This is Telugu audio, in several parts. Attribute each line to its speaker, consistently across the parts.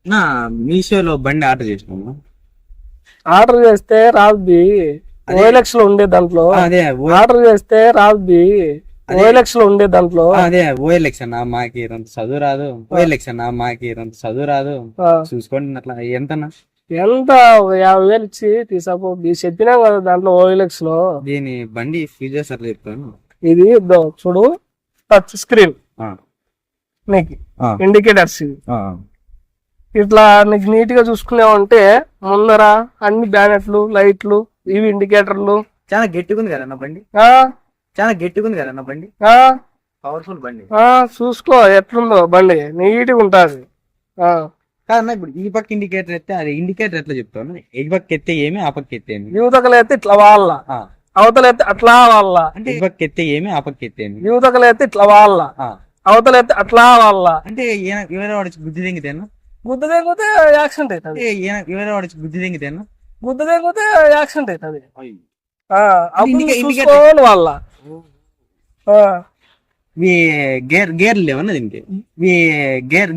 Speaker 1: నా మీషోలో బండి ఆర్డర్ చేసినాము.
Speaker 2: ఆర్డర్ చేస్తే రాదు. ఓఎల్ఎక్స్ లో ఉండే దాంట్లో
Speaker 1: అదే
Speaker 2: ఆర్డర్ చేస్తే రాదు. ఓఎల్ఎక్స్ లో ఉండే దాంట్లో
Speaker 1: అదే ఓఎల్ఎక్స్ అన్న మాకి అంత చదువు రాదు. ఓఎల్ఎక్స్ అన్న మాకి అంత చదువు రాదు. చూసుకోండి అట్లా ఎంతన్నా
Speaker 2: ఎంత 50,000 ఇచ్చి తీసాపో. చెప్పినా కదా దాంట్లో ఓఎల్ఎక్స్ లో
Speaker 1: దీని బండి ఫ్యూచర్స్ అట్లా చెప్తాను.
Speaker 2: ఇది చూడు, టచ్ స్క్రీన్, నీకు ఇండికేటర్స్ ఇవి. ఇట్లా నీకు నీట్ గా చూసుకునేవంటే ముందర అన్ని బ్యానెట్లు, లైట్లు, ఇవి ఇండికేటర్లు.
Speaker 1: చాలా గట్టిగా ఉంది కదా బండి. చాలా గట్టిగా ఉంది కదా బండి. పవర్ఫుల్ బండి.
Speaker 2: చూసుకో ఎట్లుందో బండి, నీట్ గా ఉంటది.
Speaker 1: కాదన్నా ఇప్పుడు ఈ పక్క ఇండికేటర్ ఎత్తే అది ఇండికేటర్ ఎట్లా చెప్తాను? ఈ పక్క ఎత్తే ఏమి, ఆ పక్క ఎత్తే ఏమి?
Speaker 2: యువతకలైతే ఇట్లా వాళ్ళ, అవతలైతే అట్లా వాళ్ళ.
Speaker 1: అంటే ఈ పక్క ఎత్తే ఏమి, ఆ పక్క ఎత్తే ఏమి?
Speaker 2: యువతకలైతే ఇట్లా వాళ్ళ, అవతలైతే అట్లా వాళ్ళ.
Speaker 1: అంటే ఎవరైనా వాడి గుద్ది తెంగితేనా?
Speaker 2: గుద్ద తెగితే యాక్సిడెంట్ అవుతుంది.
Speaker 1: ఎవరైనా వాడి గుద్ది తెంగితేనా?
Speaker 2: గుద్ద తెగితే యాక్సిడెంట్ అవుతుంది. చూసుకోవాలి వాళ్ళ.
Speaker 1: గేర్లు లేవన్నా దీనికి?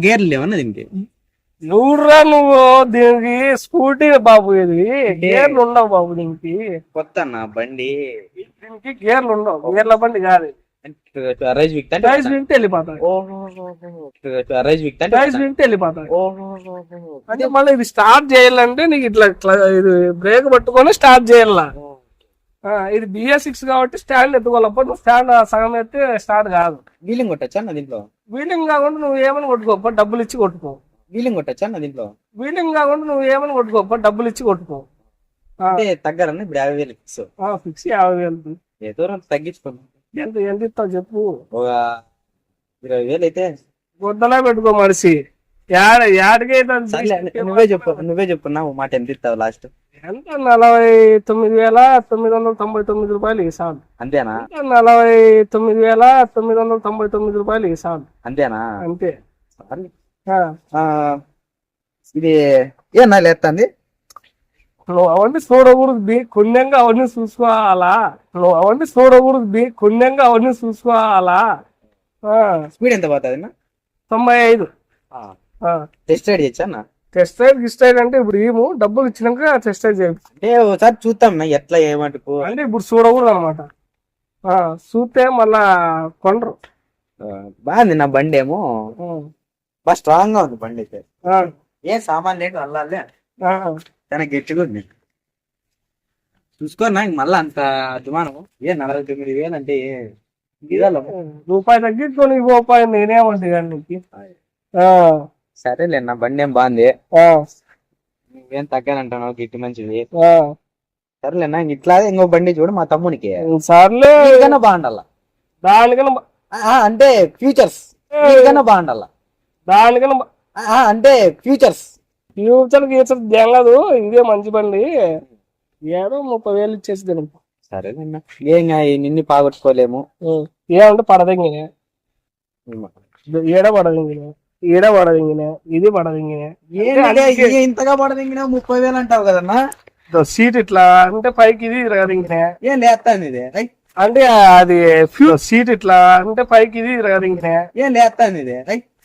Speaker 1: గేర్లు లేవన్నా దీనికి?
Speaker 2: ఎవరురా నువ్వు? దీనికి స్కూటీ బాబు, ఇది గేర్లు ఉండవు బాబు దీనికి.
Speaker 1: కొత్త అన్న బండి,
Speaker 2: దీనికి గేర్లు ఉండవు. గేర్ల బండి కాదు.
Speaker 1: రైజ్
Speaker 2: వెళ్ళిపోతాయి. వెళ్ళిపోతాయి. అంటే మళ్ళీ ఇది స్టార్ట్ చేయాలంటే నీకు ఇట్లా ఇట్లా ఇది బ్రేక్ పట్టుకొని స్టార్ట్ చేయాల. ఇది BS6 కాబట్టి స్టాండ్ ఎత్తుకోవాలప్పుడు నువ్వు స్టాండ్ సగం ఎత్తే స్టార్ట్ కాదు.
Speaker 1: వీలింగ్ కొట్టచ్చా అన్న దీంట్లో?
Speaker 2: వీలింగ్ కాకుండా నువ్వు ఏమని కొట్టుకోపో, డబ్బులు ఇచ్చి కొట్టుకో.
Speaker 1: వీలింగ్ కొట్టచ్చా అన్న దీంట్లో?
Speaker 2: వీలింగ్ కాకుండా నువ్వు ఏమని కొట్టుకోపో, డబ్బులు ఇచ్చి కొట్టుకో.
Speaker 1: తగ్గరన్న ఇప్పుడు 50,000 ఫిక్స్.
Speaker 2: ఫిక్స్ 50,000.
Speaker 1: ఏదో తగ్గించుకున్నాం.
Speaker 2: ఎంత ఇస్తావు చెప్పు?
Speaker 1: ఒక 20,000 అయితే
Speaker 2: గొద్దలా పెట్టుకో మనిషి. యాడికైతే
Speaker 1: నువ్వే చెప్పు నా మాట. ఎంత ఇస్తావు లాస్ట్?
Speaker 2: ఎంత 49,999 రూపాయలు ఇస్తాను.
Speaker 1: అంతేనా?
Speaker 2: 49,999 రూపాయలు ఇస్తాను.
Speaker 1: అంతేనా?
Speaker 2: అంతే.
Speaker 1: ఇది ఏనా లేస్తుంది?
Speaker 2: నువ్వు అవన్నీ చూడకూడదు, పుణ్యంగా అవన్నీ చూసుకోవాలా. నువ్వు అవన్నీ చూడకూడదు, పుణ్యంగా అవన్నీ చూసుకోవాలా.
Speaker 1: స్పీడ్ ఎంత పోతుంది?
Speaker 2: 95.
Speaker 1: టెస్ట్ రైడ్ చేయొచ్చా అన్న?
Speaker 2: టెస్ట్ రైడ్ గిస్ట్ అంటే ఇప్పుడు ఏమో డబ్బులు ఇచ్చినాక టెస్ట్ రైడ్ చేయొచ్చు.
Speaker 1: అంటే ఒకసారి చూద్దాం ఎట్లా ఏమంటుకో.
Speaker 2: అంటే ఇప్పుడు చూడకూడదు అనమాట. చూస్తే మళ్ళా కొనరు.
Speaker 1: బాగుంది నా బండి ఏమో, బాగా స్ట్రాంగ్ గా ఉంది బండి అయితే. ఏం సామాన్ లేదు అల్లాలే, చాలా గట్టిగా ఉంది. చూసుకో నాకు మళ్ళా అంత అభిమానం. 49,000 అంటే
Speaker 2: రూపాయి తగ్గించుకొని రూపాయి నేనేమంటే నీకు.
Speaker 1: సరేలే నా బండి ఏం బాగుంది, నువ్వేం తగ్గానంటున్నావు, గిట్టి మంచిది. సరేలే నా ఇట్లా ఇంకో బండి చూడు మా తమ్మునికి.
Speaker 2: సర్లే
Speaker 1: బాగుండాల
Speaker 2: దానికన్నా.
Speaker 1: అంటే ఫ్యూచర్స్ బాగుండాల
Speaker 2: దానికన్నా.
Speaker 1: అంటే ఫ్యూచర్
Speaker 2: జంగదు. ఇదే మంచి బండి. ఏదో 30,000 ఇచ్చేసి దానికి.
Speaker 1: సరేనన్నా, ఏం నిన్ను పాగొట్టుకోలేము.
Speaker 2: ఏమంటే పడదంగిన, ఏడ పడదంగిన, ఈడ పడదంగిన, ఇది పడదంగిన.
Speaker 1: ఇంతగా పడదంగిన 30,000 అంటావు కదన్నా.
Speaker 2: సీట్ ఇట్లా అంటే పైకి ఇది దింగిన.
Speaker 1: ఏం లేస్తాను ఇది
Speaker 2: అంటే అది సీట్ ఇట్లా అంటే పైకి ఇది దింగిన.
Speaker 1: ఏం లేస్తాను ఇది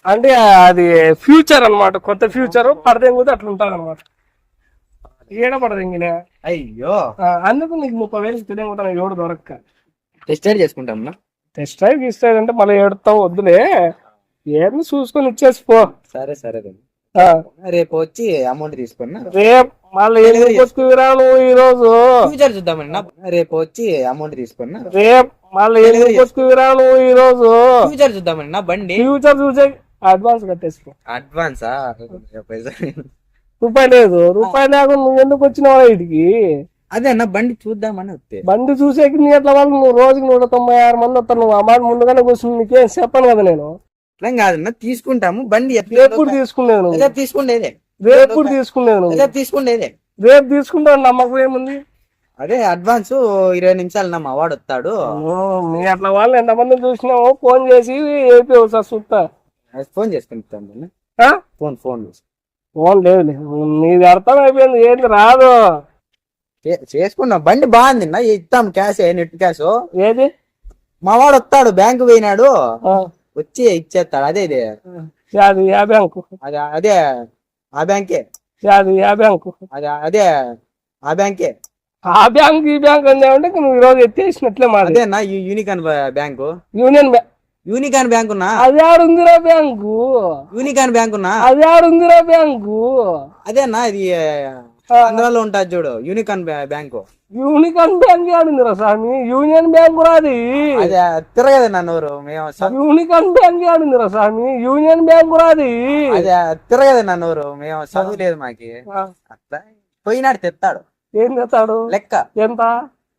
Speaker 2: అంటే అది ఫ్యూచర్ అన్నమాట. కొత్త ఫ్యూచర్ పడదెంగితే అట్లా ఉంటుంది అనమాట. ఏడ పడదెంగిన.
Speaker 1: అయ్యో,
Speaker 2: అందుకు నీకు 30,000 తెలియకుంటాను. ఎవడు దొరక్క
Speaker 1: టెస్ట్ రైడ్ చేసుకుంటాం.
Speaker 2: టెస్ట్ డ్రైవ్ ఇస్తాడు అంటే మళ్ళీ ఏడుతావు. వద్దులే, ఏమి చూసుకొని ఇచ్చేసి పో.
Speaker 1: సరే సరే, రేపు వచ్చి అమౌంట్ తీసుకున్నా.
Speaker 2: రేపు మళ్ళీ రాను ఈ రోజు
Speaker 1: ఫ్యూచర్ చూద్దామన్నా. రేపు వచ్చి అమౌంట్ తీసుకున్నా.
Speaker 2: రేపు మళ్ళీ రాను ఈ రోజు
Speaker 1: ఫ్యూచర్ చూద్దామన్నా. బండి
Speaker 2: ఫ్యూచర్ చూసే అడ్వాన్స్ కట్టేసుకో.
Speaker 1: అడ్వాన్సా?
Speaker 2: రూపాయి లేదు. రూపాయి లేకుండా నువ్వు ఎందుకు వచ్చినావా ఇటుకి?
Speaker 1: అదే అన్న బండి చూద్దామని వస్తే.
Speaker 2: బండి చూసేకి నీ అట్లా వాళ్ళు నువ్వు రోజుకి 196 మంది వస్తారు. నువ్వు ఆ మాట ముందుగానే కూర్చుని నీకేం చెప్పాను కదా నేను.
Speaker 1: అట్లా కాదన్నా, తీసుకుంటాము బండి.
Speaker 2: ఎప్పుడు తీసుకునేది?
Speaker 1: తీసుకునేదే
Speaker 2: రేపు తీసుకునేది.
Speaker 1: తీసుకునేదే
Speaker 2: రేపు తీసుకుంటావు. నమ్మకం ఏముంది?
Speaker 1: అదే అడ్వాన్స్ 20 నిమిషాలు నా మావాడు వస్తాడు.
Speaker 2: మీ అట్లా వాళ్ళు ఎంతమంది చూసినావు? ఫోన్ చేసి ఏపీ సార్ చూస్తా.
Speaker 1: ఫోన్ చేసుకుంటాను. ఫోన్
Speaker 2: ఫోన్ లేదు, నీది అర్థం అయిపోయింది. ఏంది రాదు.
Speaker 1: చేసుకున్నాం. బండి బాగుంది నా, ఇస్తాం క్యాష్, నెట్ క్యాష్.
Speaker 2: ఏది?
Speaker 1: మావాడు వస్తాడు, బ్యాంకు పోయినాడు, వచ్చి ఇచ్చేస్తాడు. అదే
Speaker 2: బ్యాంకు
Speaker 1: అదే ఆ బ్యాంకే
Speaker 2: అది ఆ బ్యాంకు
Speaker 1: అదే ఆ బ్యాంకే
Speaker 2: ఆ బ్యాంక్ ఈ బ్యాంక్ అందేమంటే నువ్వు ఈ రోజు ఎత్తేసినట్లే మాది
Speaker 1: అదేనా యూనికాన్ బ్యాంకు
Speaker 2: యూనియన్ బ్యాంక్
Speaker 1: యూనికాన్ బ్యాంకున్నా
Speaker 2: అది ఆడుందిరా బ్యాంకు
Speaker 1: యూనికాన్ బ్యాంకున్నా
Speaker 2: అది ఆడుందిరా బ్యాంకు
Speaker 1: అదేనా ఇది ఆంధ్రాలో ఉంటుంది చూడు యూనికాన్ బ్యాంకు
Speaker 2: యూనికాన్ బ్యాంక్ ఆడుందిరా స్వామి యూనియన్ బ్యాంకు రాది
Speaker 1: అదే తిరగదు నన్నూరు మేము
Speaker 2: యూనికాన్ బ్యాంక్ ఆడుందిరా స్వామి యూనియన్ బ్యాంకు రాది
Speaker 1: అదే తిరగదు నన్నూరు మేము చదువు లేదు మాకి అట్లా పోయినాడు తెస్తాడు
Speaker 2: ఏం తెస్తాడు
Speaker 1: లెక్క
Speaker 2: ఎంత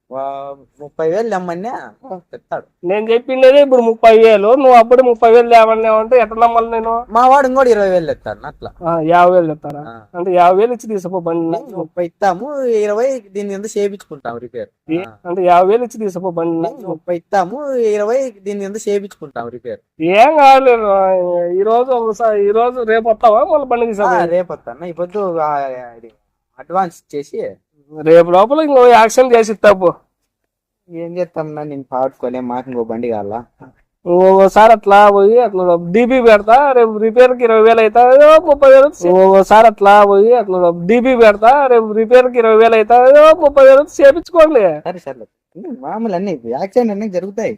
Speaker 1: 30,000 అమ్మన్నా తెస్తాడు.
Speaker 2: నేను చెప్పిండేది ఇప్పుడు 30,000 నువ్వు అప్పుడు 30,000 లేవన్నావంటే ఎట్లా నమ్మాలి నేను
Speaker 1: మా వాడు ఇంకోటి 20,000 తెస్తాడు అట్లా
Speaker 2: 50,000 చెప్తారా అంటే 50,000 ఇచ్చి తీసుకో బండి
Speaker 1: 30 ఇస్తాము 20 దీని కింద చేయించుకుంటాం రిపేర్
Speaker 2: అంటే 50,000 ఇచ్చి తీసుకో బండి
Speaker 1: 30 ఇస్తాము 20 దీని కింద చేయించుకుంటాం రిపేర్.
Speaker 2: ఏం కాలేదు ఈ రోజు ఒకసారి ఈ రోజు రేపు వస్తావా మళ్ళీ బండి తీసా
Speaker 1: రేపు వస్తాను ఈ పొద్దు అడ్వాన్స్ చేసి
Speaker 2: రేపు లోపల ఇంకో యాక్షన్ చేసి ఇస్తావు
Speaker 1: ఏం చేస్తామన్నా నేను పాడుకోలే మాకు ఇంకో బండి కావాలా
Speaker 2: ఒకసారి అట్లా పోయి అట్లా డీబీ పెడతా రేపు రిపేర్ కి 20,000 అవుతాయో 30,000 ఒకసారి అట్లా పోయి అట్లా డీబీ పెడతా రేపు రిపేర్ కి 20,000 అవుతాయో 30,000 చేపించుకోండి.
Speaker 1: సరే సర్లే మామూలు అన్ని యాక్సిడెంట్ అన్ని జరుగుతాయి.